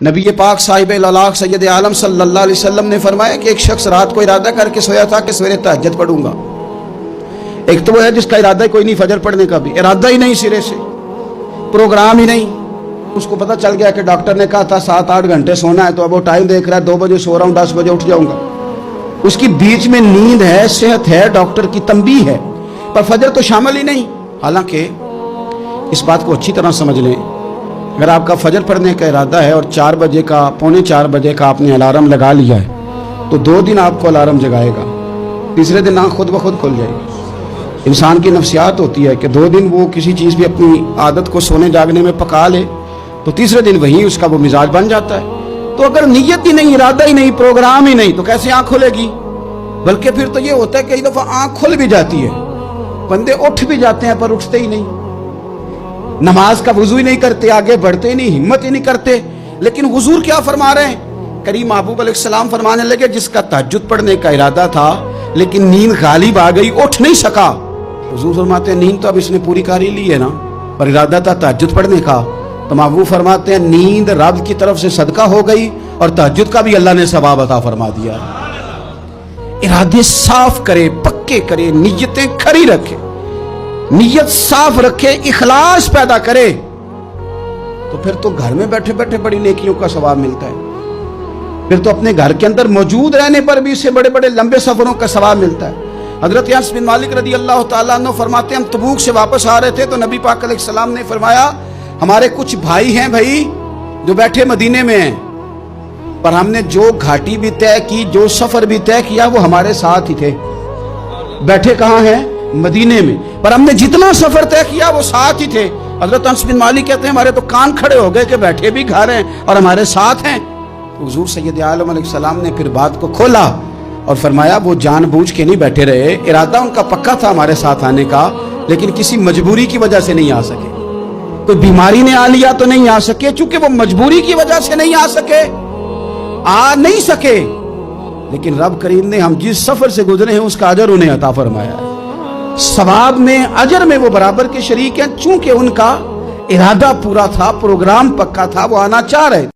نبی پاک صاحب الالاق سید عالم صلی اللہ علیہ وسلم نے فرمایا کہ ایک شخص رات کو ارادہ کر کے سویا تھا کہ سویرے تہجد پڑھوں گا۔ ایک تو وہ ہے جس کا ارادہ کوئی نہیں، فجر پڑھنے کا بھی ارادہ ہی نہیں، سرے سے پروگرام ہی نہیں۔ اس کو پتہ چل گیا کہ ڈاکٹر نے کہا تھا 7-8 گھنٹے سونا ہے، تو اب وہ ٹائم دیکھ رہا ہے 2 بجے سو رہا ہوں، 10 بجے اٹھ جاؤں گا۔ اس کی بیچ میں نیند ہے، صحت ہے، ڈاکٹر کی تنبیہ ہے، پر فجر تو شامل ہی نہیں۔ حالانکہ اس بات کو اچھی طرح سمجھ لیں، اگر آپ کا فجر پڑھنے کا ارادہ ہے اور 4 بجے کا 3:45 بجے کا آپ نے الارم لگا لیا ہے، تو 2 دن آپ کو الارم جگائے گا، تیسرے دن آنکھ خود بخود کھل جائے گی۔ انسان کی نفسیات ہوتی ہے کہ 2 دن وہ کسی چیز بھی اپنی عادت کو سونے جاگنے میں پکا لے تو تیسرے دن وہی اس کا وہ مزاج بن جاتا ہے۔ تو اگر نیت ہی نہیں، ارادہ ہی نہیں، پروگرام ہی نہیں، تو کیسے آنکھ کھلے گی؟ بلکہ پھر تو یہ ہوتا ہے کہ کئی دفعہ آنکھ کھل بھی جاتی ہے، بندے اٹھ بھی جاتے ہیں پر اٹھتے ہی نہیں، نماز کا وضو ہی نہیں کرتے، آگے بڑھتے ہی نہیں، ہمت ہی نہیں کرتے۔ لیکن حضور کیا فرما رہے ہیں؟ کریم محبوب علیہ السلام فرمانے لگے جس کا تہجد پڑھنے کا ارادہ تھا لیکن نیند غالب آ گئی، اٹھ نہیں سکا۔ حضور فرماتے ہیں نیند تو اب اس نے پوری کر ہی لی ہے نا، پر ارادہ تھا تہجد پڑھنے کا۔ تو محبوب فرماتے ہیں نیند رب کی طرف سے صدقہ ہو گئی اور تہجد کا بھی اللہ نے ثواب عطا فرما دیا۔ ارادے صاف کرے، پکے کرے، نیتیں کھری رکھے، نیت صاف رکھے، اخلاص پیدا کرے، تو پھر تو گھر میں بیٹھے بیٹھے بڑی نیکیوں کا ثواب ملتا ہے۔ پھر تو اپنے گھر کے اندر موجود رہنے پر بھی اسے بڑے بڑے لمبے سفروں کا ثواب ملتا ہے۔ حضرت انس بن مالک رضی اللہ تعالیٰ عنہ فرماتے ہیں ہم تبوک سے واپس آ رہے تھے تو نبی پاک علیہ السلام نے فرمایا ہمارے کچھ بھائی ہیں بھائی جو بیٹھے مدینے میں ہیں، پر ہم نے جو گھاٹی بھی طے کی، جو سفر بھی طے کیا، وہ ہمارے ساتھ ہی تھے۔ بیٹھے کہاں ہیں؟ مدینے میں، پر ہم نے جتنا سفر طے کیا وہ ساتھ ہی تھے۔ حضرت انس بن مالک کہتے ہیں ہمارے تو کان کھڑے ہو گئے کہ بیٹھے بھی گھر ہیں اور ہمارے ساتھ ہیں۔ حضور سید عالم علیہ السلام نے پھر بات کو کھولا اور فرمایا وہ جان بوجھ کے نہیں بیٹھے رہے، ارادہ ان کا پکا تھا ہمارے ساتھ آنے کا، لیکن کسی مجبوری کی وجہ سے نہیں آ سکے۔ کوئی بیماری نے آ لیا تو نہیں آ سکے، چونکہ وہ مجبوری کی وجہ سے نہیں آ سکے، آ نہیں سکے، لیکن رب کریم نے ہم جس سفر سے گزرے ہیں اس کا اجر انہیں عطا فرمایا ہے۔ ثواب میں، اجر میں وہ برابر کے شریک ہیں، چونکہ ان کا ارادہ پورا تھا، پروگرام پکا تھا، وہ آنا چاہ رہے تھے۔